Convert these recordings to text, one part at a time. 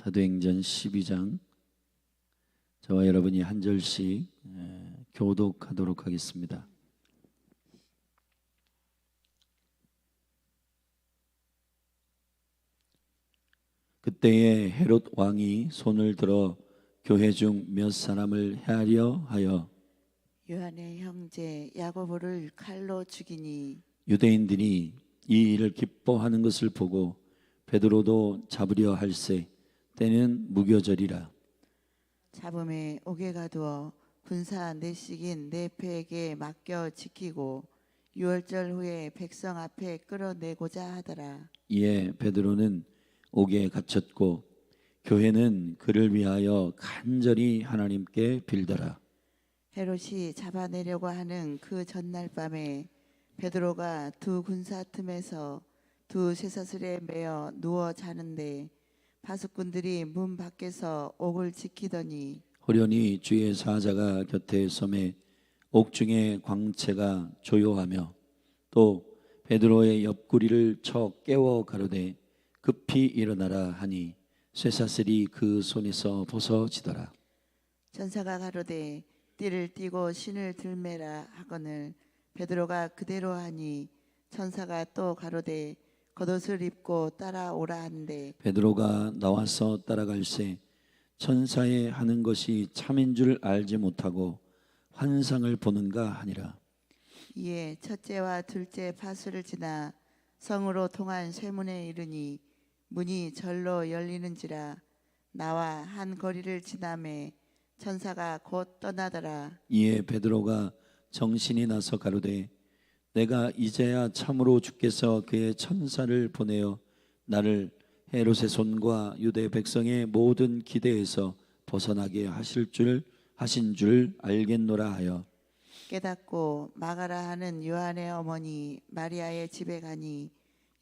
사도행전 12장 저와 여러분이 한 절씩 교독하도록 하겠습니다. 그때에 헤롯 왕이 손을 들어 교회 중 몇 사람을 해하려 하여 요한의 형제 야고보를 칼로 죽이니 유대인들이 이 일을 기뻐하는 것을 보고 베드로도 잡으려 할세 때는 무교절이라. 잡음에 옥에 가두어 군사 내식인 네페에게 맡겨 지키고 유월절 후에 백성 앞에 끌어내고자 하더라. 이에 베드로는 옥에 갇혔고 교회는 그를 위하여 간절히 하나님께 빌더라. 헤롯이 잡아내려고 하는 그 전날 밤에 베드로가 두 군사 틈에서 두 쇠사슬에 매어 누워 자는데 파수꾼들이 문 밖에서 옥을 지키더니 호련히 주의 사자가 곁에 섬에 옥중의 광채가 조요하며 또 베드로의 옆구리를 쳐 깨워 가로되 급히 일어나라 하니 쇠사슬이 그 손에서 벗어지더라. 천사가 가로되 띠를 띠고 신을 들매라 하거늘 베드로가 그대로 하니 천사가 또 가로되 겉옷을 입고 따라오라 한대 베드로가 나와서 따라갈새 천사의 하는 것이 참인 줄 알지 못하고 환상을 보는가 하니라. 이에 첫째와 둘째 파수를 지나 성으로 통한 쇠문에 이르니 문이 절로 열리는지라. 나와 한 거리를 지나매 천사가 곧 떠나더라. 이에 베드로가 정신이 나서 가로되 내가 이제야 참으로 주께서 그의 천사를 보내어 나를 헤롯의 손과 유대 백성의 모든 기대에서 벗어나게 하신 줄 알겠노라 하여 깨닫고 마가라 하는 요한의 어머니 마리아의 집에 가니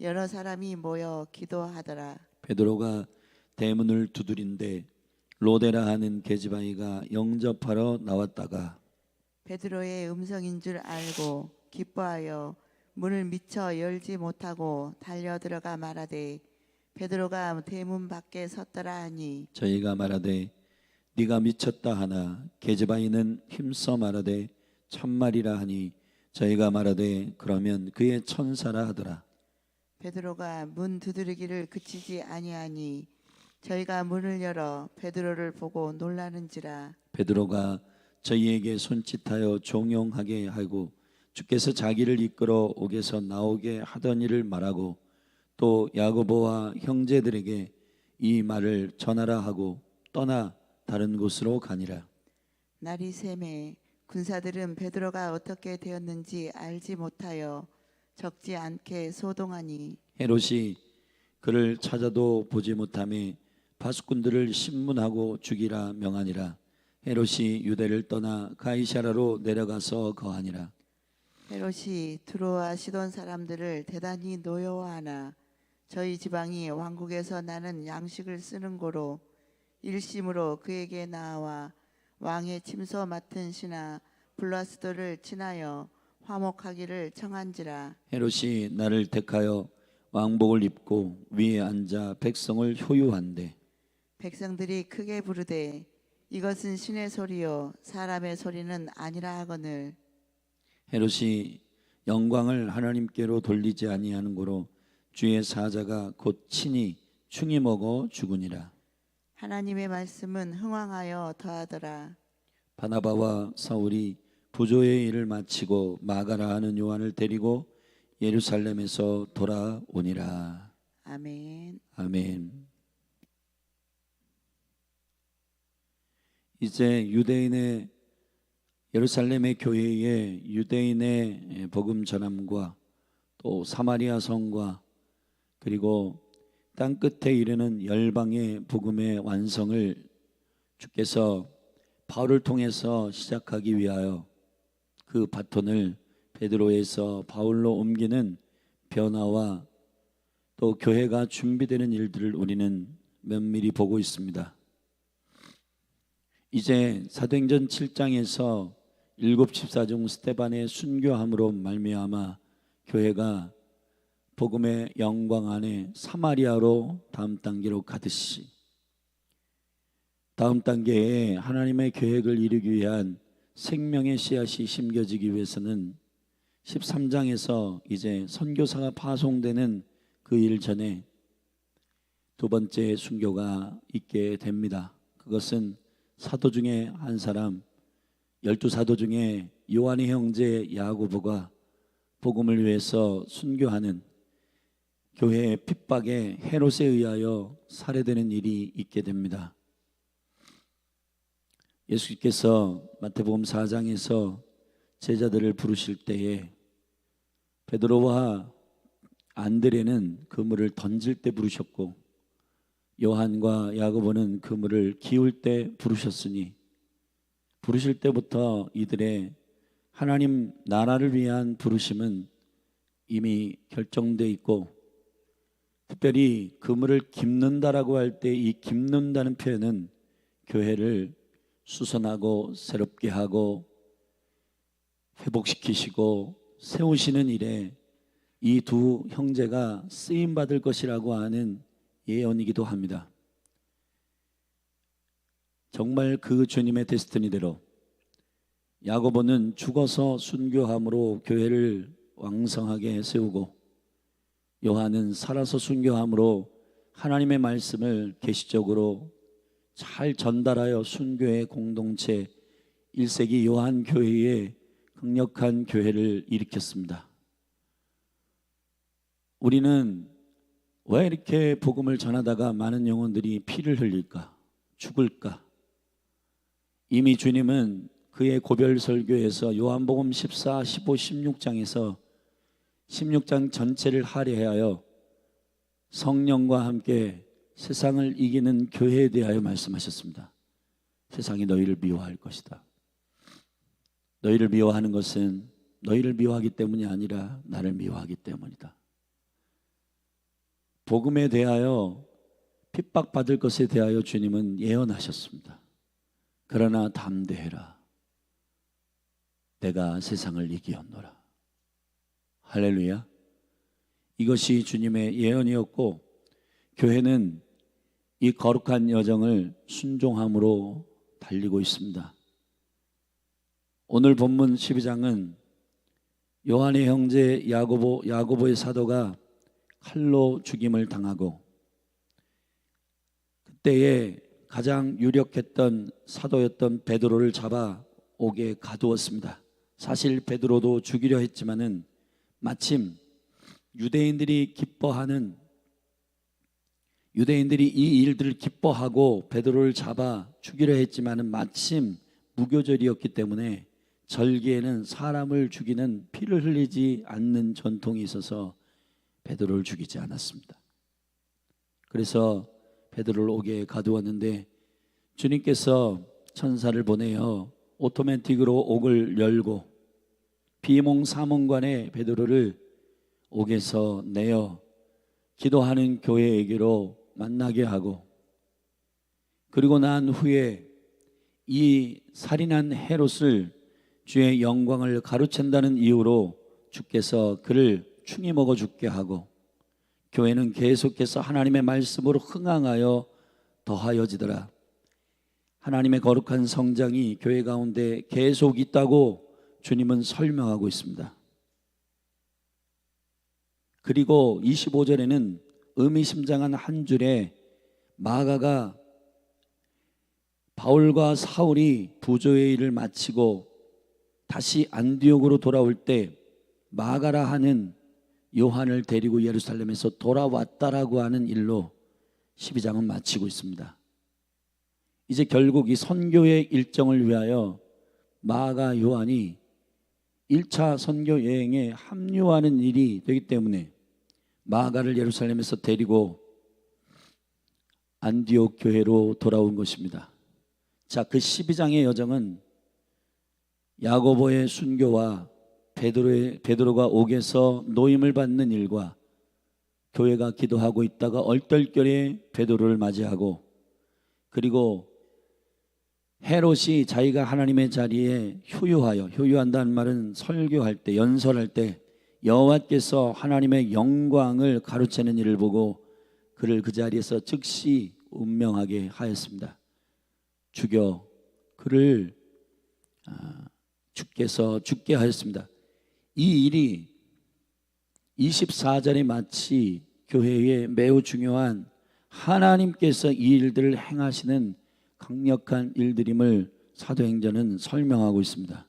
여러 사람이 모여 기도하더라. 베드로가 대문을 두드린데 로데라 하는 계집아이가 영접하러 나왔다가 베드로의 음성인 줄 알고 기뻐하여 문을 미처 열지 못하고 달려 들어가 말하되 베드로가 대문 밖에 섰더라 하니 저희가 말하되 네가 미쳤다 하나 계집아이는 힘써 말하되 참말이라 하니 저희가 말하되 그러면 그의 천사라 하더라. 베드로가 문 두드리기를 그치지 아니하니 저희가 문을 열어 베드로를 보고 놀라는지라. 베드로가 저희에게 손짓하여 종용하게 하고 주께서 자기를 이끌어 옥에서 나오게 하던 일을 말하고 또 야고보와 형제들에게 이 말을 전하라 하고 떠나 다른 곳으로 가니라. 날이 새매 군사들은 베드로가 어떻게 되었는지 알지 못하여 적지 않게 소동하니 헤롯이 그를 찾아도 보지 못하며 파수꾼들을 신문하고 죽이라 명하니라. 헤롯이 유대를 떠나 가이사라로 내려가서 거하니라. 헤롯이 두로와 시돈 사람들을 대단히 노여워하나 저희 지방이 왕국에서 나는 양식을 쓰는 고로 일심으로 그에게 나와 왕의 침소 맡은 신하 블라스도를 친하여 화목하기를 청한지라. 헤롯이 나를 택하여 왕복을 입고 위에 앉아 백성을 효유한대 백성들이 크게 부르되 이것은 신의 소리요 사람의 소리는 아니라 하거늘 헤롯이 영광을 하나님께로 돌리지 아니하는 고로 주의 사자가 곧 친히 충이 먹어 죽으니라. 하나님의 말씀은 흥왕하여 더하더라. 바나바와 사울이 부조의 일을 마치고 마가라 하는 요한을 데리고 예루살렘에서 돌아오니라. 아멘. 아멘. 이제 유대인의 예루살렘의 교회에 유대인의 복음 전함과 또 사마리아 성과 그리고 땅끝에 이르는 열방의 복음의 완성을 주께서 바울을 통해서 시작하기 위하여 그 바톤을 베드로에서 바울로 옮기는 변화와 또 교회가 준비되는 일들을 우리는 면밀히 보고 있습니다. 이제 사도행전 7장에서 일곱 집사 중 스데반의 순교함으로 말미암아 교회가 복음의 영광 안에 사마리아로 다음 단계로 가듯이 다음 단계에 하나님의 계획을 이루기 위한 생명의 씨앗이 심겨지기 위해서는 13장에서 이제 선교사가 파송되는 그 일 전에 두 번째 순교가 있게 됩니다. 그것은 사도 중에 한 사람, 12사도 중에 요한의 형제 야고보가 복음을 위해서 순교하는, 교회의 핍박에 헤롯에 의하여 살해되는 일이 있게 됩니다. 예수께서 마태복음 4장에서 제자들을 부르실 때에 베드로와 안드레는 그물을 던질 때 부르셨고 요한과 야고보는 그물을 기울 때 부르셨으니, 부르실 때부터 이들의 하나님 나라를 위한 부르심은 이미 결정되어 있고, 특별히 그물을 깁는다라고 할 때 이 깁는다는 표현은 교회를 수선하고 새롭게 하고 회복시키시고 세우시는 일에 이 두 형제가 쓰임 받을 것이라고 하는 예언이기도 합니다. 정말 그 주님의 데스티니대로 야고보는 죽어서 순교함으로 교회를 왕성하게 세우고, 요한은 살아서 순교함으로 하나님의 말씀을 계시적으로 잘 전달하여 순교의 공동체 1세기 요한 교회의 강력한 교회를 일으켰습니다. 우리는 왜 이렇게 복음을 전하다가 많은 영혼들이 피를 흘릴까? 죽을까? 이미 주님은 그의 고별 설교에서 요한복음 14, 15, 16장에서 16장 전체를 할애하여 성령과 함께 세상을 이기는 교회에 대하여 말씀하셨습니다. 세상이 너희를 미워할 것이다. 너희를 미워하는 것은 너희를 미워하기 때문이 아니라 나를 미워하기 때문이다. 복음에 대하여 핍박받을 것에 대하여 주님은 예언하셨습니다. 그러나 담대해라. 내가 세상을 이기었노라. 할렐루야. 이것이 주님의 예언이었고, 교회는 이 거룩한 여정을 순종함으로 달리고 있습니다. 오늘 본문 12장은 요한의 형제 야고보의 사도가 칼로 죽임을 당하고, 그때에 가장 유력했던 사도였던 베드로를 잡아 옥에 가두었습니다. 사실 베드로도 죽이려 했지만은 마침 유대인들이 이 일들을 기뻐하고 베드로를 잡아 죽이려 했지만은 마침 무교절이었기 때문에 절기에는 사람을 죽이는 피를 흘리지 않는 전통이 있어서 베드로를 죽이지 않았습니다. 그래서 베드로를 옥에 가두었는데 주님께서 천사를 보내어 오토매틱으로 옥을 열고 비몽사몽간에 베드로를 옥에서 내어 기도하는 교회에게로 만나게 하고, 그리고 난 후에 이 살인한 헤롯을 주의 영광을 가로챈다는 이유로 주께서 그를 충이 먹어 죽게 하고, 교회는 계속해서 하나님의 말씀으로 흥황하여 더하여지더라. 하나님의 거룩한 성장이 교회 가운데 계속 있다고 주님은 설명하고 있습니다. 그리고 25절에는 의미심장한 한 줄에 마가가 바울과 사울이 부조의 일을 마치고 다시 안디옥으로 돌아올 때 마가라 하는 요한을 데리고 예루살렘에서 돌아왔다라고 하는 일로 12장은 마치고 있습니다. 이제 결국 이 선교의 일정을 위하여 마가 요한이 1차 선교 여행에 합류하는 일이 되기 때문에 마가를 예루살렘에서 데리고 안디옥 교회로 돌아온 것입니다. 자, 그 12장의 여정은 야고보의 순교와 베드로가 옥에서 노임을 받는 일과 교회가 기도하고 있다가 얼떨결에 베드로를 맞이하고, 그리고 헤롯이 자기가 하나님의 자리에 효유한다는 말은 설교할 때, 연설할 때 여호와께서 하나님의 영광을 가로채는 일을 보고 그를 그 자리에서 즉시 운명하게 하였습니다. 죽여 그를 주께서 죽게 하였습니다. 이 일이 24절에 마치 교회에 매우 중요한 하나님께서 이 일들을 행하시는 강력한 일들임을 사도행전은 설명하고 있습니다.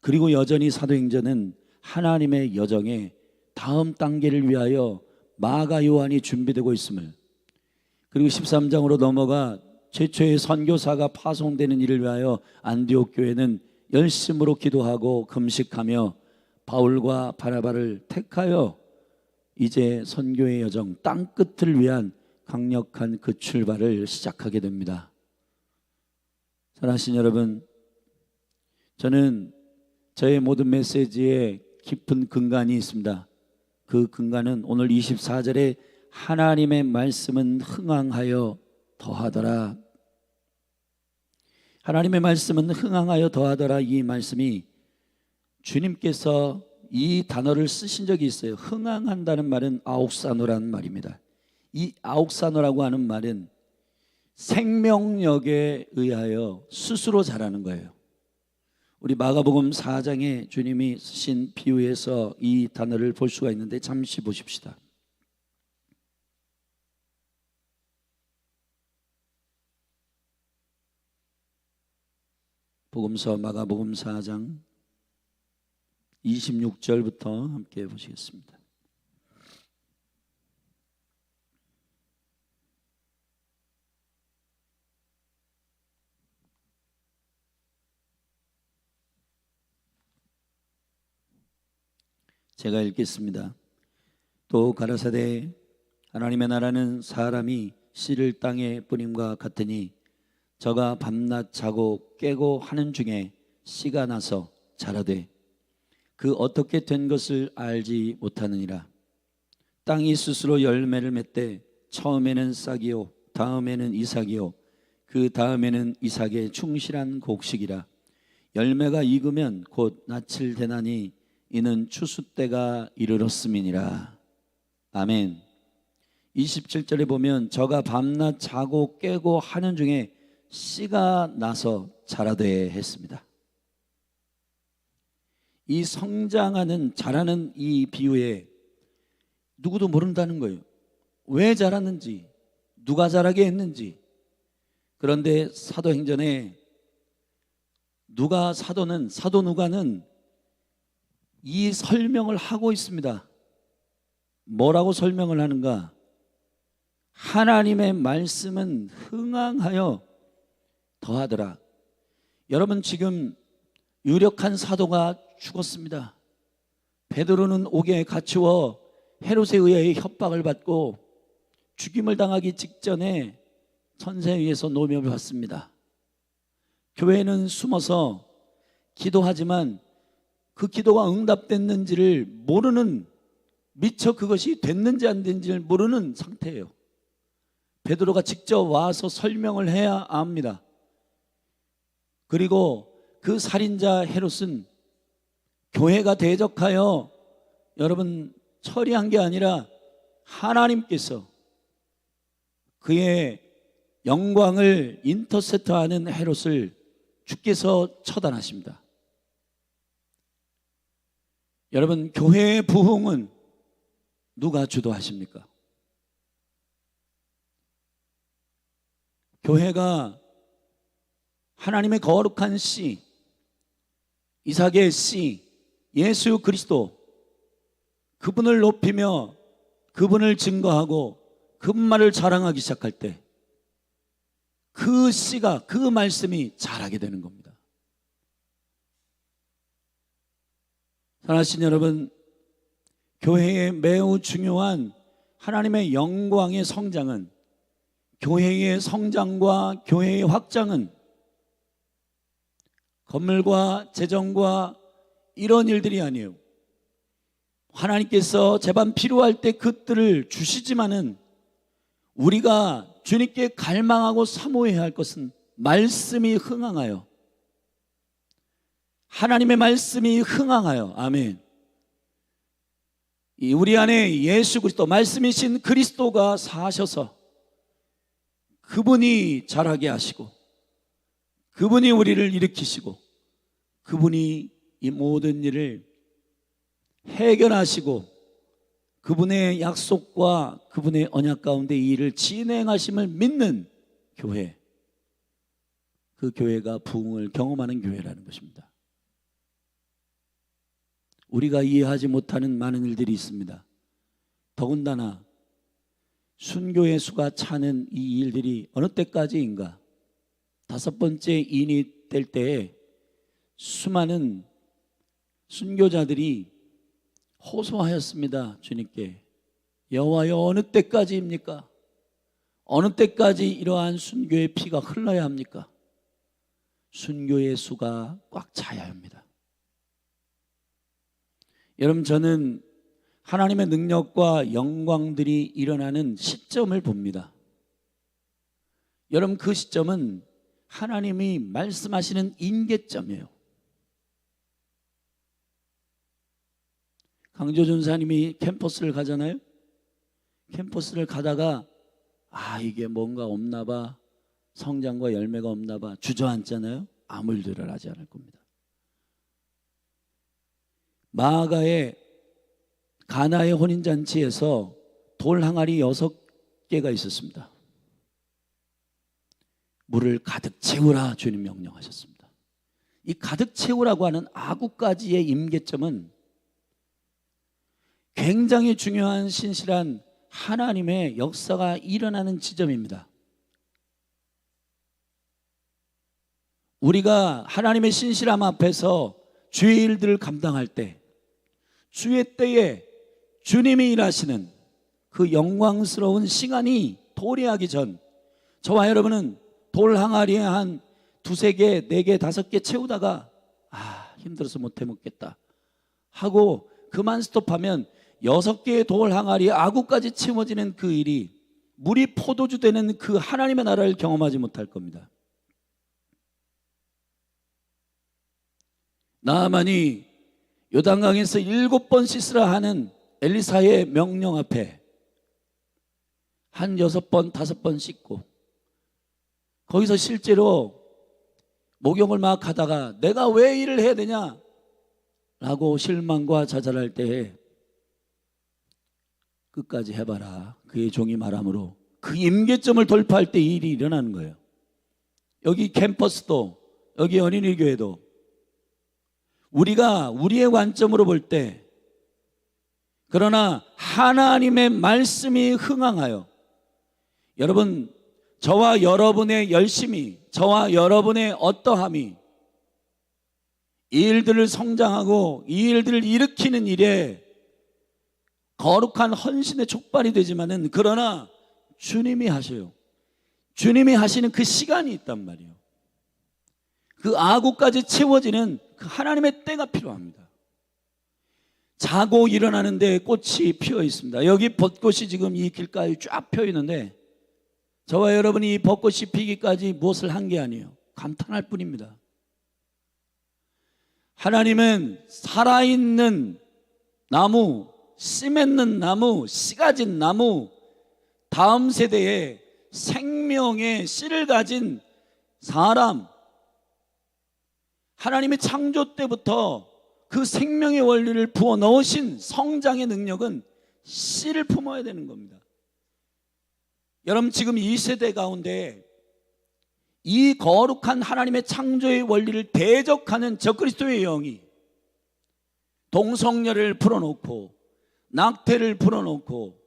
그리고 여전히 사도행전은 하나님의 여정의 다음 단계를 위하여 마가 요한이 준비되고 있음을, 그리고 13장으로 넘어가 최초의 선교사가 파송되는 일을 위하여 안디옥 교회는 열심으로 기도하고 금식하며 바울과 바나바를 택하여 이제 선교의 여정 땅끝을 위한 강력한 그 출발을 시작하게 됩니다. 사랑하신 여러분, 저는 저의 모든 메시지에 깊은 근간이 있습니다. 그 근간은 오늘 24절에 하나님의 말씀은 흥황하여 더하더라. 하나님의 말씀은 흥황하여 더하더라. 이 말씀이 주님께서 이 단어를 쓰신 적이 있어요. 흥황한다는 말은 아옥사노라는 말입니다. 이 아옥사노라고 하는 말은 생명력에 의하여 스스로 자라는 거예요. 우리 마가복음 4장에 주님이 쓰신 비유에서 이 단어를 볼 수가 있는데 잠시 보십시다. 복음서 마가복음 4장 26절부터 함께 보시겠습니다. 제가 읽겠습니다. 또 가라사대 하나님의 나라는 사람이 씨를 땅에 뿌림과 같으니 저가 밤낮 자고 깨고 하는 중에 씨가 나서 자라되 그 어떻게 된 것을 알지 못하느니라. 땅이 스스로 열매를 맺되 처음에는 싹이요 다음에는 이삭이요 그 다음에는 이삭의 충실한 곡식이라. 열매가 익으면 곧 낯을 대나니 이는 추수 때가 이르렀음이니라. 아멘. 27절에 보면 저가 밤낮 자고 깨고 하는 중에 씨가 나서 자라되 했습니다. 이 성장하는 자라는 이 비유에 누구도 모른다는 거예요. 왜 자랐는지, 누가 자라게 했는지. 그런데 사도행전에 사도 누가는 이 설명을 하고 있습니다. 뭐라고 설명을 하는가? 하나님의 말씀은 흥황하여 더하더라. 여러분, 지금 유력한 사도가 죽었습니다. 베드로는 옥에 갇히워 헤롯에 의해 협박을 받고 죽임을 당하기 직전에 천사 위에서 노임을 받습니다. 교회는 숨어서 기도하지만 그 기도가 응답됐는지를 모르는, 미처 그것이 됐는지 안 됐는지를 모르는 상태예요. 베드로가 직접 와서 설명을 해야 압니다. 그리고 그 살인자 헤롯은 교회가 대적하여 여러분 처리한 게 아니라 하나님께서 그의 영광을 인터셉트하는 헤롯을 주께서 처단하십니다. 여러분, 교회의 부흥은 누가 주도하십니까? 교회가 하나님의 거룩한 씨, 이삭의 씨, 예수 그리스도, 그분을 높이며 그분을 증거하고 그분만을 자랑하기 시작할 때 그 씨가, 그 말씀이 자라게 되는 겁니다. 사랑하신 여러분, 교회의 매우 중요한 하나님의 영광의 성장은, 교회의 성장과 교회의 확장은 건물과 재정과 이런 일들이 아니에요. 하나님께서 제발 필요할 때 그들을 주시지만은 우리가 주님께 갈망하고 사모해야 할 것은 말씀이 흥황하여, 하나님의 말씀이 흥황하여, 아멘. 우리 안에 예수 그리스도, 말씀이신 그리스도가 사셔서 그분이 자라게 하시고 그분이 우리를 일으키시고 그분이 이 모든 일을 해결하시고 그분의 약속과 그분의 언약 가운데 이 일을 진행하심을 믿는 교회, 그 교회가 부흥을 경험하는 교회라는 것입니다. 우리가 이해하지 못하는 많은 일들이 있습니다. 더군다나 순교의 수가 차는 이 일들이 어느 때까지인가? 5번째 인이 될 때에 수많은 순교자들이 호소하였습니다. 주님께, 여호와여, 어느 때까지입니까? 어느 때까지 이러한 순교의 피가 흘러야 합니까? 순교의 수가 꽉 차야 합니다. 여러분, 저는 하나님의 능력과 영광들이 일어나는 시점을 봅니다. 여러분, 그 시점은 하나님이 말씀하시는 임계점이에요. 강조준 사님이 캠퍼스를 가잖아요. 캠퍼스를 가다가 이게 뭔가 없나 봐, 성장과 열매가 없나 봐 주저앉잖아요. 아무 일들을 하지 않을 겁니다. 마가의 가나의 혼인잔치에서 돌 항아리 6개가 있었습니다. 물을 가득 채우라 주님 명령하셨습니다. 이 가득 채우라고 하는 아구까지의 임계점은 굉장히 중요한 신실한 하나님의 역사가 일어나는 지점입니다. 우리가 하나님의 신실함 앞에서 주의 일들을 감당할 때, 주의 때에 주님이 일하시는 그 영광스러운 시간이 도래하기 전, 저와 여러분은 돌 항아리에 한 2-3개, 4개, 5개 채우다가 힘들어서 못 해먹겠다 하고 그만 스톱하면 6개의 돌 항아리에 아구까지 채워지는 그 일이, 물이 포도주 되는 그 하나님의 나라를 경험하지 못할 겁니다. 나아만이 요단강에서 7번 씻으라 하는 엘리사의 명령 앞에 한 6번, 5번 씻고, 거기서 실제로 목욕을 막 하다가 내가 왜 일을 해야 되냐 라고 실망과 좌절할 때에 끝까지 해봐라, 그의 종이 말함으로 그 임계점을 돌파할 때 이 일이 일어나는 거예요. 여기 캠퍼스도, 여기 어린이교회도 우리가 우리의 관점으로 볼 때, 그러나 하나님의 말씀이 흥황하여, 여러분, 저와 여러분의 열심이, 저와 여러분의 어떠함이 이 일들을 성장하고 이 일들을 일으키는 일에 거룩한 헌신의 촉발이 되지만은, 그러나 주님이 하셔요. 주님이 하시는 그 시간이 있단 말이에요. 그 아구까지 채워지는 그 하나님의 때가 필요합니다. 자고 일어나는데 꽃이 피어 있습니다. 여기 벚꽃이 지금 이 길가에 쫙 피어 있는데, 저와 여러분이 이 벚꽃이 피기까지 무엇을 한 게 아니에요. 감탄할 뿐입니다. 하나님은 살아있는 나무, 씨 맺는 나무, 씨 가진 나무, 다음 세대에 생명의 씨를 가진 사람, 하나님의 창조 때부터 그 생명의 원리를 부어 넣으신 성장의 능력은 씨를 품어야 되는 겁니다. 여러분, 지금 이 세대 가운데 이 거룩한 하나님의 창조의 원리를 대적하는 적그리스도의 영이 동성애를 풀어놓고 낙태를 풀어놓고,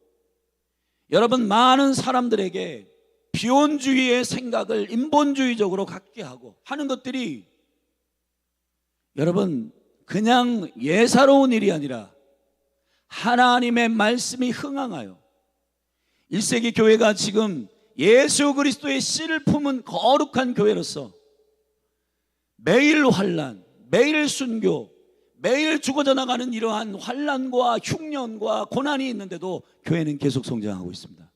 여러분, 많은 사람들에게 비혼주의의 생각을 인본주의적으로 갖게 하고 하는 것들이, 여러분, 그냥 예사로운 일이 아니라 하나님의 말씀이 흥황하여 1세기 교회가 지금 예수 그리스도의 씨를 품은 거룩한 교회로서 매일 환난, 매일 순교, 매일 죽어져 나가는 이러한 환난과 흉년과 고난이 있는데도 교회는 계속 성장하고 있습니다.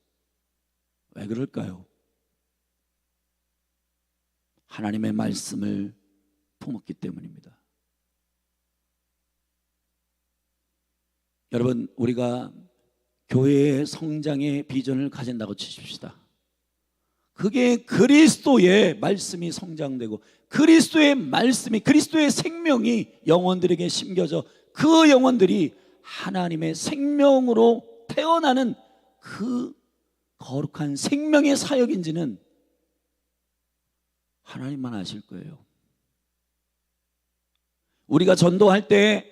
왜 그럴까요? 하나님의 말씀을 품었기 때문입니다. 여러분, 우리가 교회의 성장의 비전을 가진다고 치십시다. 그게 그리스도의 말씀이 성장되고 그리스도의 말씀이, 그리스도의 생명이 영혼들에게 심겨져 그 영혼들이 하나님의 생명으로 태어나는 그 거룩한 생명의 사역인지는 하나님만 아실 거예요. 우리가 전도할 때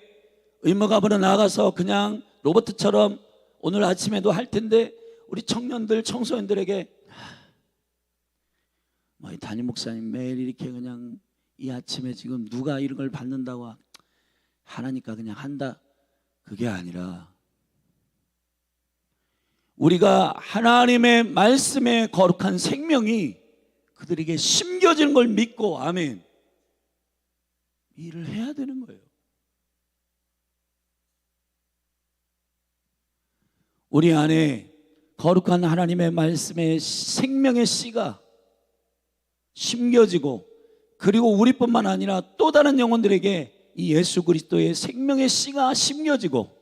의무갑으로 나가서 그냥 로버트처럼 오늘 아침에도 할 텐데 우리 청년들, 청소년들에게 뭐 담임 목사님 매일 이렇게 그냥 이 아침에 지금 누가 이런 걸 받는다고 하나니까 그냥 한다, 그게 아니라 우리가 하나님의 말씀의 거룩한 생명이 그들에게 심겨지는 걸 믿고, 아멘, 일을 해야 되는 거예요. 우리 안에 거룩한 하나님의 말씀의 생명의 씨가 심겨지고, 그리고 우리뿐만 아니라 또 다른 영혼들에게 이 예수 그리스도의 생명의 씨가 심겨지고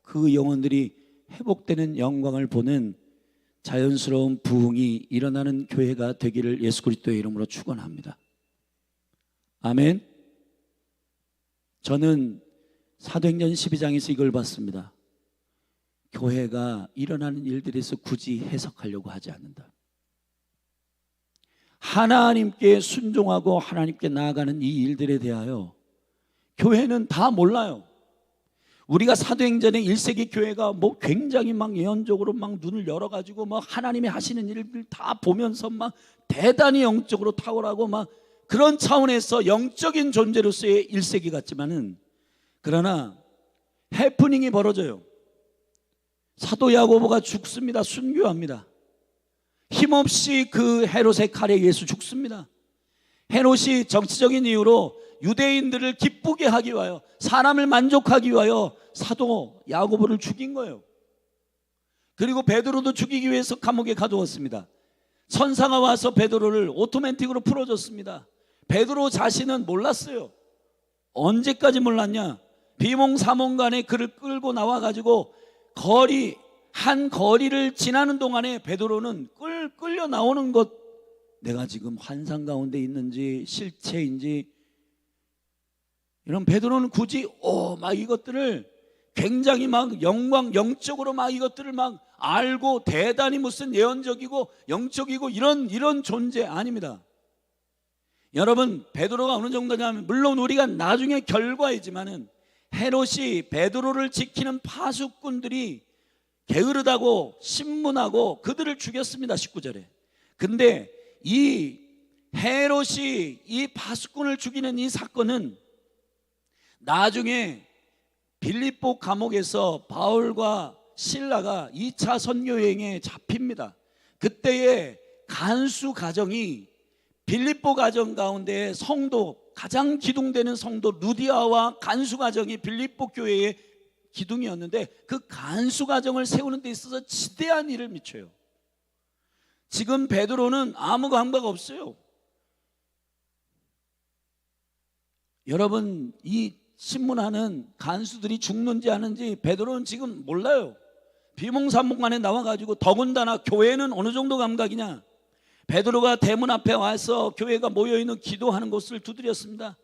그 영혼들이 회복되는 영광을 보는 자연스러운 부흥이 일어나는 교회가 되기를 예수 그리스도의 이름으로 축원합니다. 아멘. 저는 사도행전 12장에서 이걸 봤습니다. 교회가 일어나는 일들에서 굳이 해석하려고 하지 않는다. 하나님께 순종하고 하나님께 나아가는 이 일들에 대하여 교회는 다 몰라요. 우리가 사도행전의 1세기 교회가 뭐 굉장히 막 예언적으로 막 눈을 열어가지고 막 하나님이 하시는 일들 다 보면서 막 대단히 영적으로 탁월하고 막 그런 차원에서 영적인 존재로서의 1세기 같지만은, 그러나 해프닝이 벌어져요. 사도 야고보가 죽습니다. 순교합니다. 힘없이 그 헤롯의 칼에 의해서 죽습니다. 헤롯이 정치적인 이유로 유대인들을 기쁘게 하기 위하여, 사람을 만족하기 위하여 사도 야고보를 죽인 거예요. 그리고 베드로도 죽이기 위해서 감옥에 가두었습니다. 천사가 와서 베드로를 오토매틱으로 풀어줬습니다. 베드로 자신은 몰랐어요. 언제까지 몰랐냐? 비몽사몽간에 그를 끌고 나와가지고 한 거리를 지나는 동안에 베드로는 끌려 나오는 것, 내가 지금 환상 가운데 있는지 실체인지, 이런 베드로는 굳이 막 이것들을 굉장히 막 영적으로 막 이것들을 막 알고 대단히 무슨 예언적이고 영적이고 이런 존재 아닙니다. 여러분, 베드로가 어느 정도냐면, 물론 우리가 나중에 결과이지만은 헤롯이 베드로를 지키는 파수꾼들이 게으르다고 신문하고 그들을 죽였습니다. 19절에. 근데 이 헤롯이 이 파수꾼을 죽이는 이 사건은 나중에 빌립보 감옥에서 바울과 실라가 2차 선교 여행에 잡힙니다. 그때의 간수 가정이 빌립보 가정 가운데 성도, 가장 기둥되는 성도 루디아와 간수 가정이 빌립보 교회의 기둥이었는데, 그 간수 가정을 세우는 데 있어서 지대한 일을 미쳐요. 지금 베드로는 아무 감각 없어요. 여러분, 이 신문하는 간수들이 죽는지 아는지 베드로는 지금 몰라요. 비몽사몽간에 나와가지고, 더군다나 교회는 어느 정도 감각이냐? 베드로가 대문 앞에 와서 교회가 모여있는 기도하는 곳을 두드렸습니다.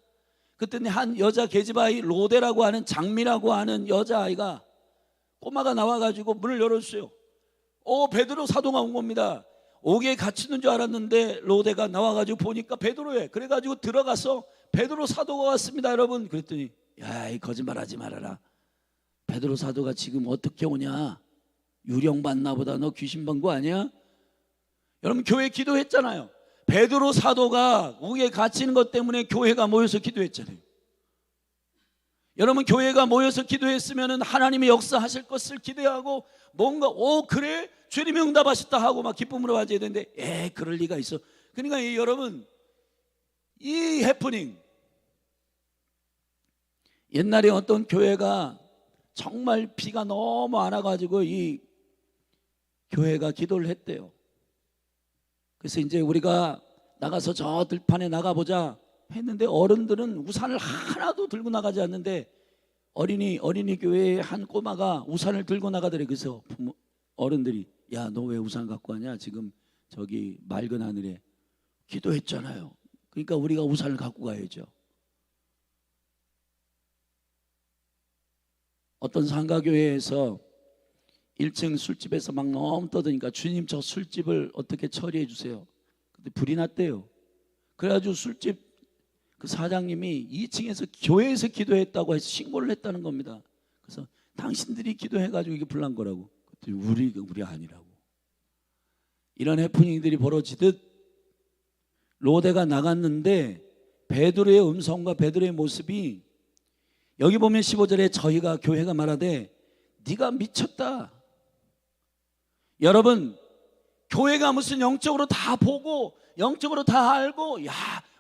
그때 한 여자 계집아이, 로데라고 하는, 장미라고 하는 여자아이가, 꼬마가 나와가지고 문을 열어주세요. 베드로 사도가 온 겁니다. 옥에 갇히는 줄 알았는데 로데가 나와가지고 보니까 베드로에, 그래가지고 들어가서 베드로 사도가 왔습니다 여러분. 그랬더니, 야, 이 거짓말하지 말아라. 베드로 사도가 지금 어떻게 오냐? 유령 받나 보다. 너 귀신 본 거 아니야? 여러분, 교회 기도했잖아요. 베드로 사도가 옥에 갇히는 것 때문에 교회가 모여서 기도했잖아요. 여러분, 교회가 모여서 기도했으면 하나님의 역사하실 것을 기대하고, 뭔가 그래? 주님이 응답하셨다 하고 막 기쁨으로 맞아야 되는데, 그럴 리가 있어. 그러니까 여러분, 이 해프닝, 옛날에 어떤 교회가 정말 비가 너무 안 와가지고 이 교회가 기도를 했대요. 그래서 이제 우리가 나가서 저 들판에 나가보자 했는데, 어른들은 우산을 하나도 들고 나가지 않는데 어린이 교회의 한 꼬마가 우산을 들고 나가더래. 그래서 어른들이, 야, 너 왜 우산 갖고 왔냐? 지금 저기 맑은 하늘에 기도했잖아요. 그러니까 우리가 우산을 갖고 가야죠. 어떤 상가교회에서 1층 술집에서 막 너무 떠드니까 주님 저 술집을 어떻게 처리해 주세요. 근데 불이 났대요. 그래가지고 술집 그 사장님이 2층에서 교회에서 기도했다고 해서 신고를 했다는 겁니다. 그래서 당신들이 기도해가지고 이게 불난 거라고. 우리 아니라고. 이런 해프닝들이 벌어지듯 로데가 나갔는데 베드로의 음성과 베드로의 모습이 여기 보면 15절에 저희가 교회가 말하되 네가 미쳤다. 여러분, 교회가 무슨 영적으로 다 보고 영적으로 다 알고 야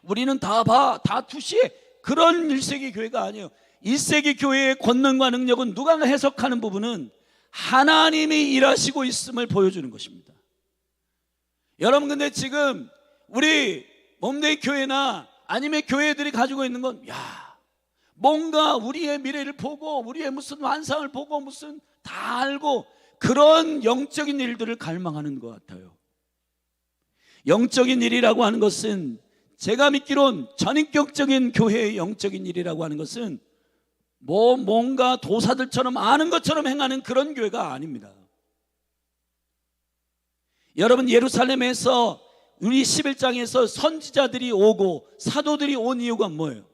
우리는 다 봐, 다 투시해, 그런 1세기 교회가 아니에요. 1세기 교회의 권능과 능력은 누가 해석하는 부분은 하나님이 일하시고 있음을 보여주는 것입니다. 여러분, 근데 지금 우리 몸대의 교회나 아니면 교회들이 가지고 있는 건 뭔가 우리의 미래를 보고 우리의 무슨 환상을 보고 무슨 다 알고 그런 영적인 일들을 갈망하는 것 같아요. 영적인 일이라고 하는 것은, 제가 믿기론 전인격적인 교회의 영적인 일이라고 하는 것은 뭔가 도사들처럼 아는 것처럼 행하는 그런 교회가 아닙니다. 여러분, 예루살렘에서 우리 11장에서 선지자들이 오고 사도들이 온 이유가 뭐예요?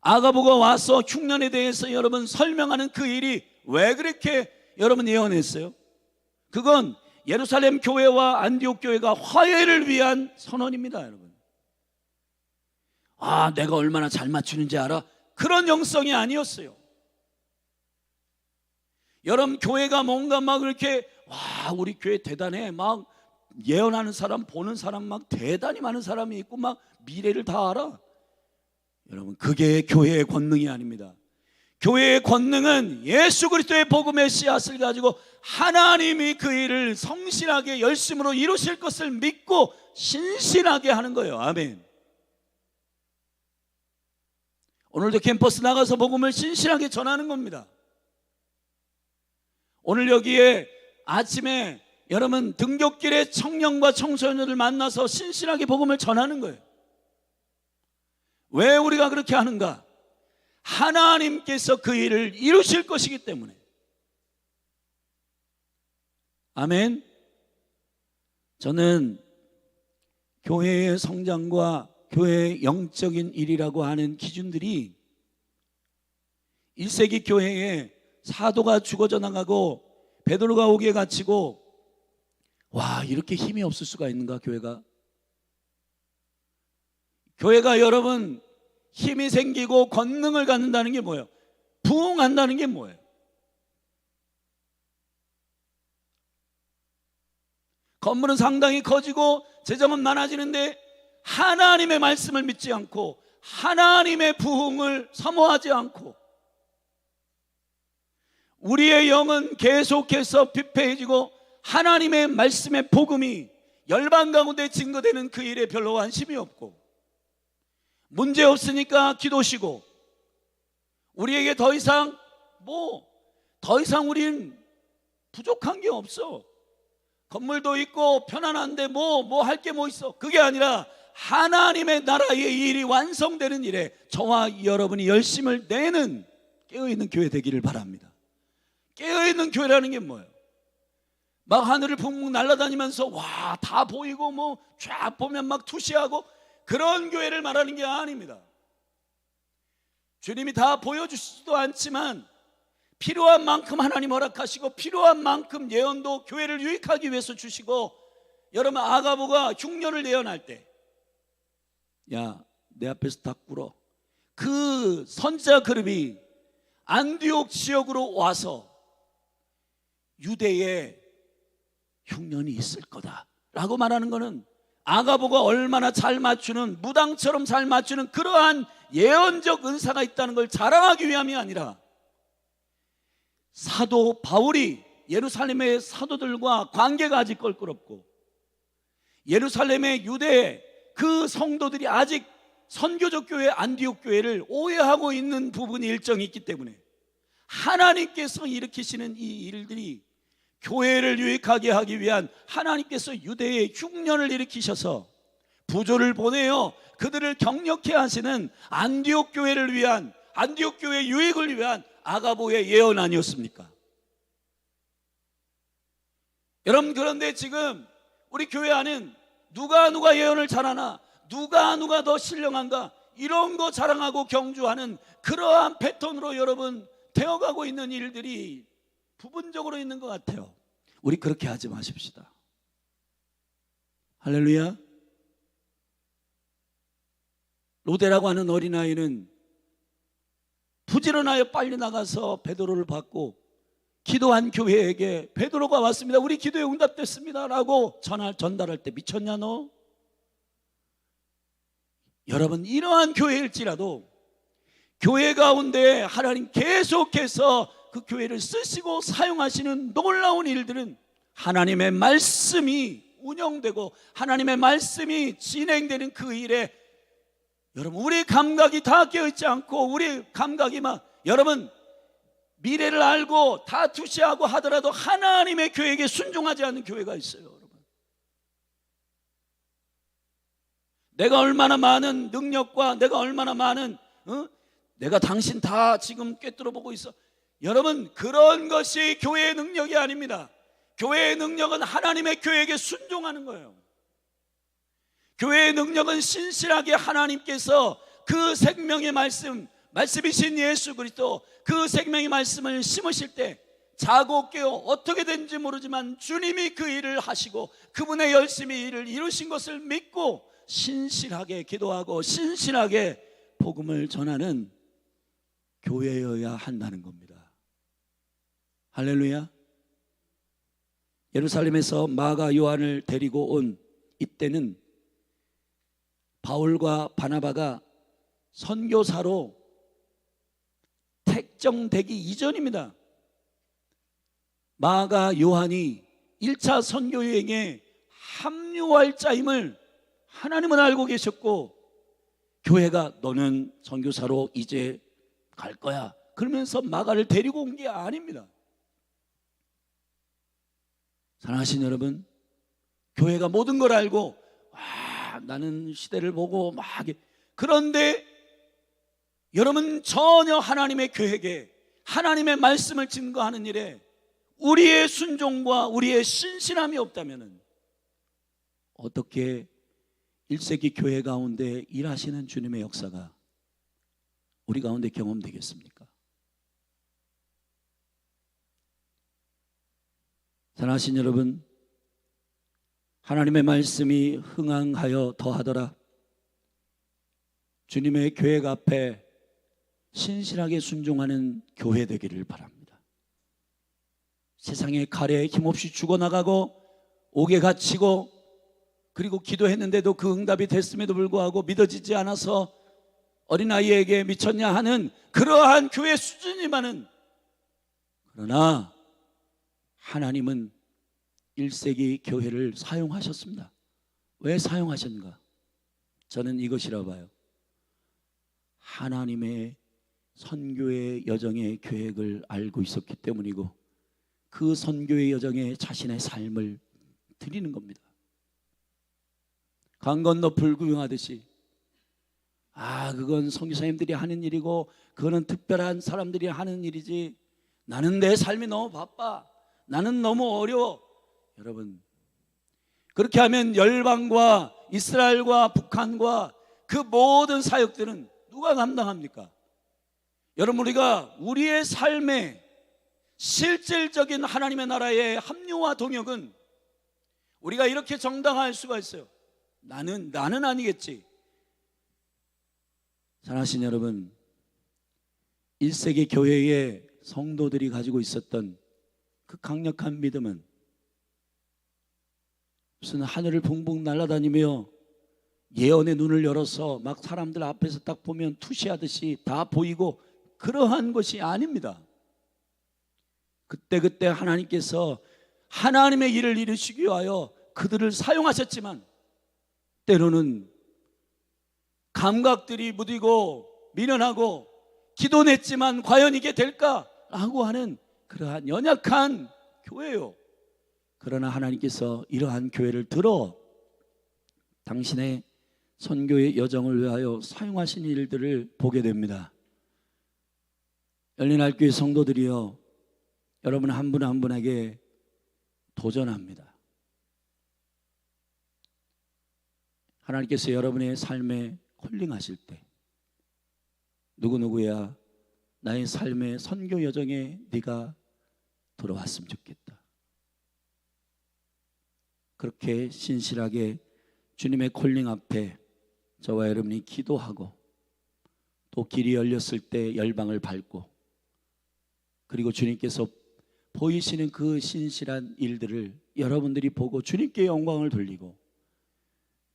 아가보가 와서 흉년에 대해서 여러분 설명하는 그 일이 왜 그렇게 여러분 예언했어요? 그건 예루살렘 교회와 안디옥 교회가 화해를 위한 선언입니다. 여러분, 내가 얼마나 잘 맞추는지 알아? 그런 영성이 아니었어요. 여러분, 교회가 뭔가 막 이렇게 우리 교회 대단해, 막 예언하는 사람, 보는 사람 막 대단히 많은 사람이 있고 막 미래를 다 알아. 여러분, 그게 교회의 권능이 아닙니다. 교회의 권능은 예수 그리스도의 복음의 씨앗을 가지고 하나님이 그 일을 성실하게 열심으로 이루실 것을 믿고 신실하게 하는 거예요. 아멘. 오늘도 캠퍼스 나가서 복음을 신실하게 전하는 겁니다. 오늘 여기에 아침에 여러분 등굣길에 청년과 청소년을 만나서 신실하게 복음을 전하는 거예요. 왜 우리가 그렇게 하는가? 하나님께서 그 일을 이루실 것이기 때문에. 아멘. 저는 교회의 성장과 교회의 영적인 일이라고 하는 기준들이 1세기 교회에 사도가 죽어져 나가고 베드로가 옥에 갇히고 이렇게 힘이 없을 수가 있는가? 교회가 여러분 힘이 생기고 권능을 갖는다는 게 뭐예요? 부흥한다는 게 뭐예요? 건물은 상당히 커지고 재정은 많아지는데 하나님의 말씀을 믿지 않고 하나님의 부흥을 사모하지 않고 우리의 영은 계속해서 피폐해지고 하나님의 말씀의 복음이 열방 가운데 증거되는 그 일에 별로 관심이 없고, 문제 없으니까 기도시고, 우리에게 더 이상 우린 부족한 게 없어. 건물도 있고 편안한데 할 게 뭐 있어. 그게 아니라 하나님의 나라의 일이 완성되는 일에 저와 여러분이 열심을 내는 깨어있는 교회 되기를 바랍니다. 깨어있는 교회라는 게 뭐예요? 막 하늘을 붕붕 날아다니면서 다 보이고 쫙 보면 막 투시하고 그런 교회를 말하는 게 아닙니다. 주님이 다 보여주시지도 않지만 필요한 만큼 하나님 허락하시고 필요한 만큼 예언도 교회를 유익하기 위해서 주시고, 여러분 아가보가 흉년을 예언할 때 내 앞에서 다 꿇어. 그 선지자 그룹이 안디옥 지역으로 와서 유대에 흉년이 있을 거다라고 말하는 것은 아가보가 얼마나 잘 맞추는, 무당처럼 잘 맞추는 그러한 예언적 은사가 있다는 걸 자랑하기 위함이 아니라, 사도 바울이 예루살렘의 사도들과 관계가 아직 껄끄럽고 예루살렘의 유대 그 성도들이 아직 선교적 교회 안디옥 교회를 오해하고 있는 부분이 일정이 있기 때문에 하나님께서 일으키시는 이 일들이 교회를 유익하게 하기 위한, 하나님께서 유대의 흉년을 일으키셔서 부조를 보내어 그들을 경력케 하시는 안디옥 교회를 위한, 안디옥 교회 유익을 위한 아가보의 예언 아니었습니까? 여러분, 그런데 지금 우리 교회 안은 누가 예언을 잘하나, 누가 더 신령한가, 이런 거 자랑하고 경주하는 그러한 패턴으로 여러분 되어가고 있는 일들이 부분적으로 있는 것 같아요. 우리 그렇게 하지 마십시다. 할렐루야. 로데라고 하는 어린아이는 부지런하여 빨리 나가서 베드로를 받고 기도한 교회에게 베드로가 왔습니다, 우리 기도에 응답됐습니다 라고 전달할 때 미쳤냐 너? 여러분, 이러한 교회일지라도 교회 가운데 하나님 계속해서 그 교회를 쓰시고 사용하시는 놀라운 일들은 하나님의 말씀이 운영되고 하나님의 말씀이 진행되는 그 일에 여러분, 우리 감각이 다 깨어있지 않고 우리 감각이 여러분 미래를 알고 다 투시하고 하더라도 하나님의 교회에게 순종하지 않는 교회가 있어요. 여러분, 내가 얼마나 많은 능력과 내가 얼마나 많은 내가 당신 다 지금 꿰뚫어 보고 있어. 여러분, 그런 것이 교회의 능력이 아닙니다. 교회의 능력은 하나님의 교회에게 순종하는 거예요. 교회의 능력은 신실하게 하나님께서 그 생명의 말씀이신 예수 그리스도, 그 생명의 말씀을 심으실 때 자고 깨어 어떻게 된지 모르지만 주님이 그 일을 하시고 그분의 열심히 일을 이루신 것을 믿고 신실하게 기도하고 신실하게 복음을 전하는 교회여야 한다는 겁니다. 할렐루야. 예루살렘에서 마가 요한을 데리고 온 이때는 바울과 바나바가 선교사로 택정되기 이전입니다. 마가 요한이 1차 선교 여행에 합류할 자임을 하나님은 알고 계셨고, 교회가 너는 선교사로 이제 갈 거야 그러면서 마가를 데리고 온 게 아닙니다. 사랑하신 여러분, 교회가 모든 걸 알고 나는 시대를 보고 그런데 여러분, 전혀 하나님의 교회에 하나님의 말씀을 증거하는 일에 우리의 순종과 우리의 신실함이 없다면 어떻게 1세기 교회 가운데 일하시는 주님의 역사가 우리 가운데 경험되겠습니까? 사랑하신 여러분, 하나님의 말씀이 흥황하여 더하더라. 주님의 계획 앞에 신실하게 순종하는 교회 되기를 바랍니다. 세상의 칼에 힘없이 죽어나가고 옥에 갇히고 그리고 기도했는데도 그 응답이 됐음에도 불구하고 믿어지지 않아서 어린아이에게 미쳤냐 하는 그러한 교회 수준이만은, 그러나 하나님은 1세기 교회를 사용하셨습니다. 왜 사용하셨는가? 저는 이것이라 봐요. 하나님의 선교의 여정의 계획을 알고 있었기 때문이고, 그 선교의 여정에 자신의 삶을 드리는 겁니다. 강 건너 불구경하듯이 그건 선교사님들이 하는 일이고 그거는 특별한 사람들이 하는 일이지, 나는 내 삶이 너무 바빠, 나는 너무 어려워. 여러분, 그렇게 하면 열방과 이스라엘과 북한과 그 모든 사역들은 누가 감당합니까? 여러분, 우리가 우리의 삶에 실질적인 하나님의 나라의 합류와 동역은 우리가 이렇게 정당화할 수가 있어요. 나는 아니겠지. 사랑하신 여러분, 1세기 교회의 성도들이 가지고 있었던 그 강력한 믿음은 무슨 하늘을 붕붕 날아다니며 예언의 눈을 열어서 막 사람들 앞에서 딱 보면 투시하듯이 다 보이고 그러한 것이 아닙니다. 그때 하나님께서 하나님의 일을 이루시기 위하여 그들을 사용하셨지만, 때로는 감각들이 무디고 미련하고 기도냈지만 과연 이게 될까라고 하는 그러한 연약한 교회요. 그러나 하나님께서 이러한 교회를 들어 당신의 선교의 여정을 위하여 사용하신 일들을 보게 됩니다. 열린할교회 성도들이여, 여러분 한 분 한 분에게 도전합니다. 하나님께서 여러분의 삶에 콜링하실 때, 누구누구야 나의 삶의 선교 여정에 네가 들어왔으면 좋겠다. 그렇게 신실하게 주님의 콜링 앞에 저와 여러분이 기도하고, 또 길이 열렸을 때 열방을 밟고, 그리고 주님께서 보이시는 그 신실한 일들을 여러분들이 보고 주님께 영광을 돌리고,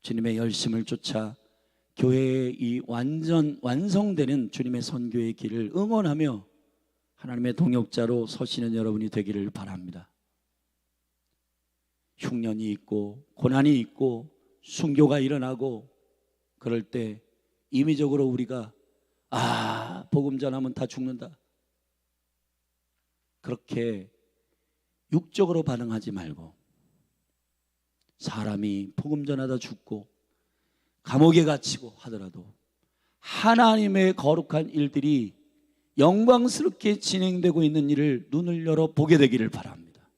주님의 열심을 쫓아 교회의 이 완성되는 주님의 선교의 길을 응원하며 하나님의 동역자로 서시는 여러분이 되기를 바랍니다. 흉년이 있고 고난이 있고 순교가 일어나고 그럴 때 임의적으로 우리가 복음 전하면 다 죽는다, 그렇게 육적으로 반응하지 말고, 사람이 복음 전하다 죽고 감옥에 갇히고 하더라도 하나님의 거룩한 일들이 영광스럽게 진행되고 있는 일을 눈을 열어 보게 되기를 바랍니다.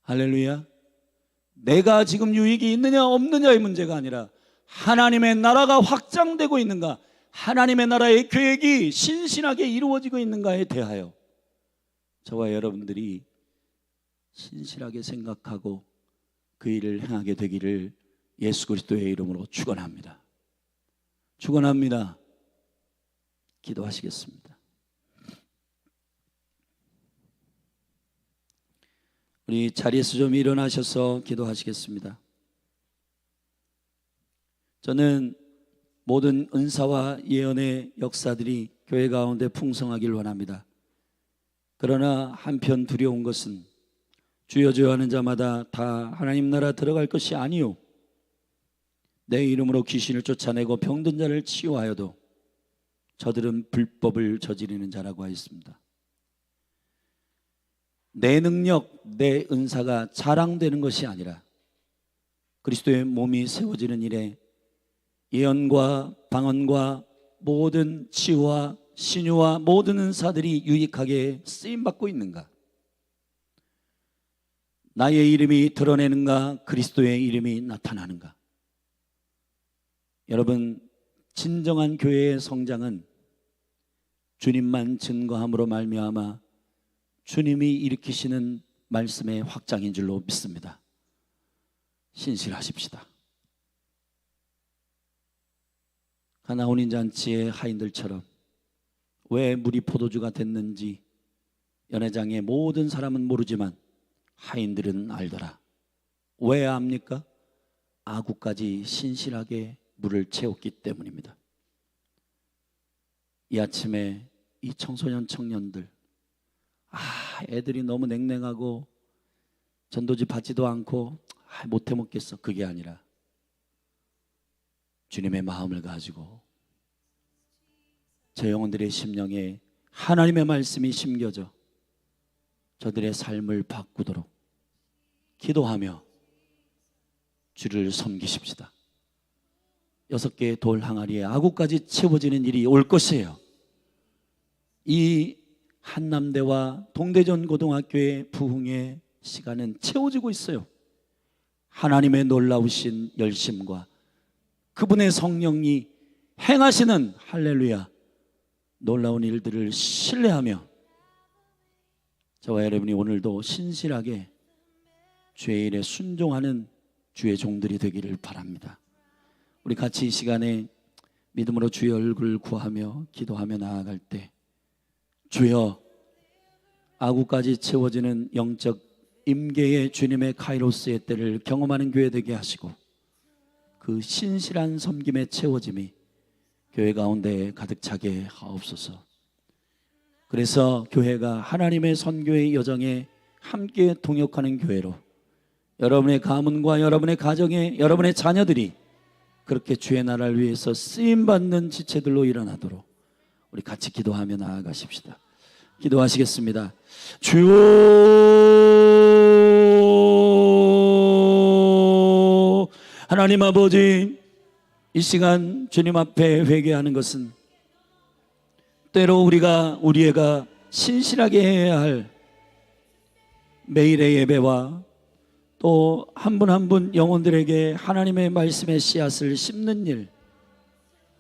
할렐루야. 내가 지금 유익이 있느냐 없느냐의 문제가 아니라 하나님의 나라가 확장되고 있는가, 하나님의 나라의 계획이 신실하게 이루어지고 있는가에 대하여 저와 여러분들이 신실하게 생각하고 그 일을 행하게 되기를 예수 그리스도의 이름으로 축원합니다. 축원합니다. 기도하시겠습니다. 우리 자리에서 좀 일어나셔서 기도하시겠습니다. 저는 모든 은사와 예언의 역사들이 교회 가운데 풍성하길 원합니다. 그러나 한편 두려운 것은 주여 주여 하는 자마다 다 하나님 나라 들어갈 것이 아니요, 내 이름으로 귀신을 쫓아내고 병든 자를 치유하여도 저들은 불법을 저지르는 자라고 하였습니다. 내 능력, 내 은사가 자랑되는 것이 아니라 그리스도의 몸이 세워지는 일에 예언과 방언과 모든 치유와 신유와 모든 은사들이 유익하게 쓰임받고 있는가? 나의 이름이 드러내는가? 그리스도의 이름이 나타나는가? 여러분, 진정한 교회의 성장은 주님만 증거함으로 말미암아 주님이 일으키시는 말씀의 확장인 줄로 믿습니다. 신실하십시다. 가나 혼인잔치의 하인들처럼 왜 물이 포도주가 됐는지 연회장의 모든 사람은 모르지만 하인들은 알더라. 왜 압니까? 아구까지 신실하게 물을 채웠기 때문입니다. 이 아침에 이 청소년 청년들, 애들이 너무 냉랭하고 전도지 받지도 않고 못해 먹겠어, 그게 아니라 주님의 마음을 가지고 저 영혼들의 심령에 하나님의 말씀이 심겨져 저들의 삶을 바꾸도록 기도하며 주를 섬기십시다. 6개의 돌 항아리에 아구까지 채워지는 일이 올 것이에요. 이 한남대와 동대전 고등학교의 부흥의 시간은 채워지고 있어요. 하나님의 놀라우신 열심과 그분의 성령이 행하시는 할렐루야 놀라운 일들을 신뢰하며 저와 여러분이 오늘도 신실하게 주의 일에 순종하는 주의 종들이 되기를 바랍니다. 우리 같이 이 시간에 믿음으로 주의 얼굴을 구하며 기도하며 나아갈 때, 주여, 아구까지 채워지는 영적 임계의 주님의 카이로스의 때를 경험하는 교회 되게 하시고 그 신실한 섬김의 채워짐이 교회 가운데 가득 차게 하옵소서. 그래서 교회가 하나님의 선교의 여정에 함께 동역하는 교회로 여러분의 가문과 여러분의 가정에 여러분의 자녀들이 그렇게 주의 나라를 위해서 쓰임받는 지체들로 일어나도록 우리 같이 기도하며 나아가십시다. 기도하시겠습니다. 주여, 하나님 아버지, 이 시간 주님 앞에 회개하는 것은 때로 우리가 신실하게 해야 할 매일의 예배와 또 한 분 한 분 영혼들에게 하나님의 말씀의 씨앗을 심는 일,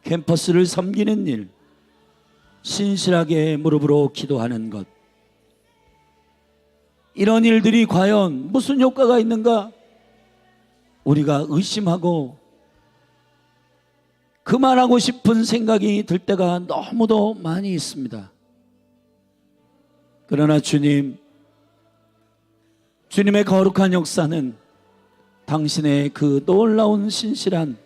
캠퍼스를 섬기는 일, 신실하게 무릎으로 기도하는 것, 이런 일들이 과연 무슨 효과가 있는가 우리가 의심하고 그만하고 싶은 생각이 들 때가 너무도 많이 있습니다. 그러나 주님의 거룩한 역사는 당신의 그 놀라운 신실한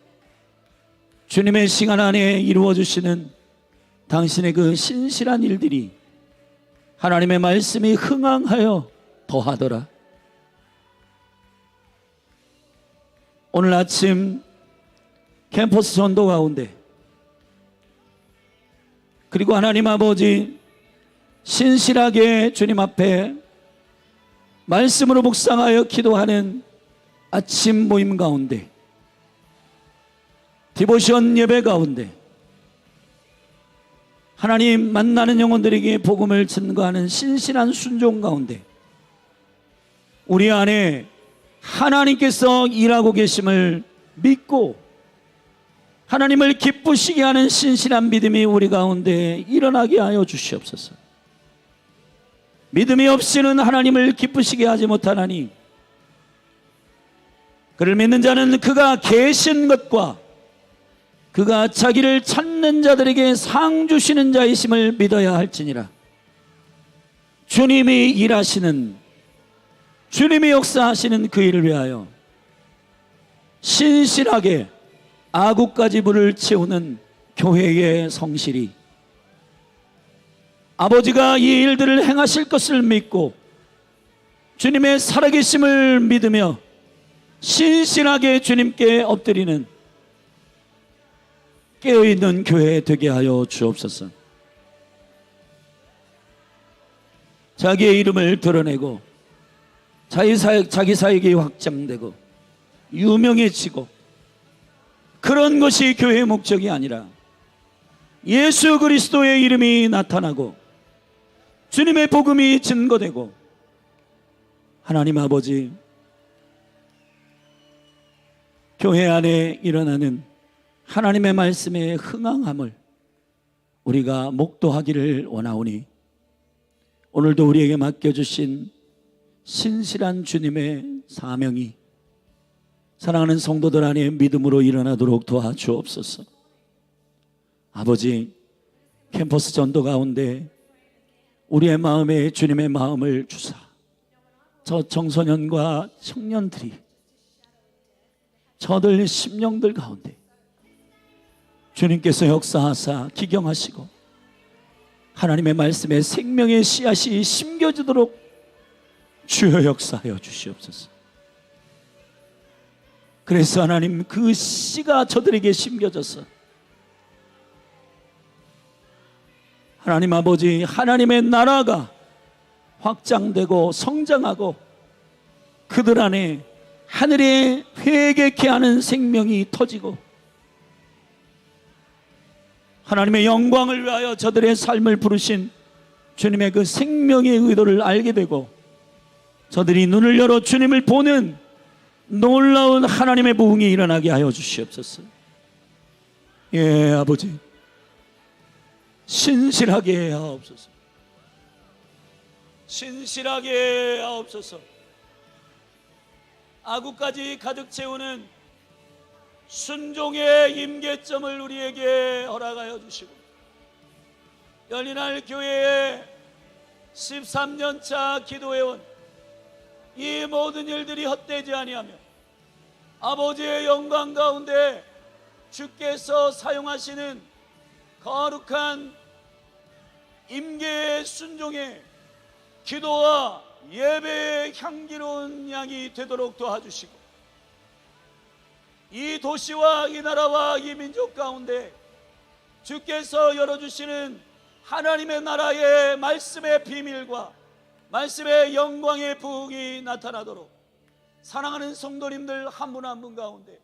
주님의 시간 안에 이루어주시는 당신의 그 신실한 일들이 하나님의 말씀이 흥황하여 더하더라. 오늘 아침 캠퍼스 전도 가운데 그리고 하나님 아버지 신실하게 주님 앞에 말씀으로 묵상하여 기도하는 아침 모임 가운데, 디보션 예배 가운데 하나님 만나는 영혼들에게 복음을 증거하는 신실한 순종 가운데 우리 안에 하나님께서 일하고 계심을 믿고 하나님을 기쁘시게 하는 신실한 믿음이 우리 가운데 일어나게 하여 주시옵소서. 믿음이 없이는 하나님을 기쁘시게 하지 못하나니 그를 믿는 자는 그가 계신 것과 그가 자기를 찾는 자들에게 상 주시는 자이심을 믿어야 할지니라. 주님이 일하시는, 주님이 역사하시는 그 일을 위하여 신실하게 아구까지 불을 채우는 교회의 성실이 아버지가 이 일들을 행하실 것을 믿고 주님의 살아계심을 믿으며 신실하게 주님께 엎드리는 깨어있는 교회 되게 하여 주옵소서. 자기의 이름을 드러내고 자기 사역이 확장되고 유명해지고 그런 것이 교회의 목적이 아니라 예수 그리스도의 이름이 나타나고 주님의 복음이 증거되고 하나님 아버지 교회 안에 일어나는 하나님의 말씀의 흥황함을 우리가 목도하기를 원하오니 오늘도 우리에게 맡겨주신 신실한 주님의 사명이 사랑하는 성도들 안에 믿음으로 일어나도록 도와주옵소서. 아버지, 캠퍼스 전도 가운데 우리의 마음에 주님의 마음을 주사 저 청소년과 청년들이 저들 심령들 가운데 주님께서 역사하사 기경하시고 하나님의 말씀에 생명의 씨앗이 심겨지도록 주여 역사하여 주시옵소서. 그래서 하나님 그 씨가 저들에게 심겨져서 하나님 아버지 하나님의 나라가 확장되고 성장하고 그들 안에 하늘에 회개케 하는 생명이 터지고 하나님의 영광을 위하여 저들의 삶을 부르신 주님의 그 생명의 의도를 알게 되고 저들이 눈을 열어 주님을 보는 놀라운 하나님의 부흥이 일어나게 하여 주시옵소서. 예, 아버지 신실하게 하옵소서. 신실하게 하옵소서. 아구까지 가득 채우는 순종의 임계점을 우리에게 허락하여 주시고 열린할 교회에 13년차 기도해온 이 모든 일들이 헛되지 아니하며 아버지의 영광 가운데 주께서 사용하시는 거룩한 임계의 순종의 기도와 예배의 향기로운 양이 되도록 도와주시고 이 도시와 이 나라와 이 민족 가운데 주께서 열어주시는 하나님의 나라의 말씀의 비밀과 말씀의 영광의 부흥이 나타나도록 사랑하는 성도님들 한 분 한 분 가운데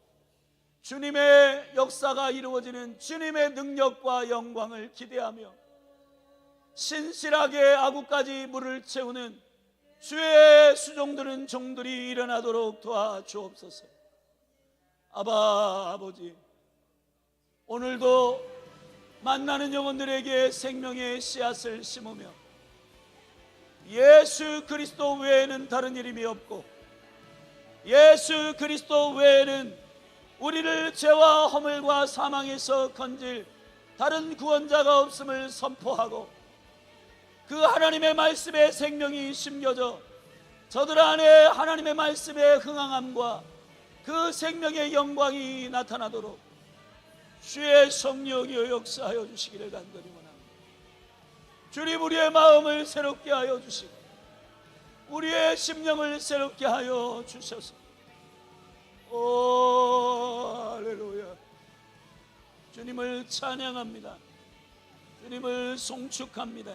주님의 역사가 이루어지는 주님의 능력과 영광을 기대하며 신실하게 아구까지 물을 채우는 주의 수종드는 종들이 일어나도록 도와주옵소서. 아버지, 오늘도 만나는 영혼들에게 생명의 씨앗을 심으며 예수 그리스도 외에는 다른 이름이 없고 예수 그리스도 외에는 우리를 죄와 허물과 사망에서 건질 다른 구원자가 없음을 선포하고 그 하나님의 말씀에 생명이 심겨져 저들 안에 하나님의 말씀에 흥황함과 그 생명의 영광이 나타나도록 주의 성령이여 역사하여 주시기를 간절히 원합니다. 주님, 우리의 마음을 새롭게 하여 주시고 우리의 심령을 새롭게 하여 주셔서 오 할렐루야. 주님을 찬양합니다. 주님을 송축합니다.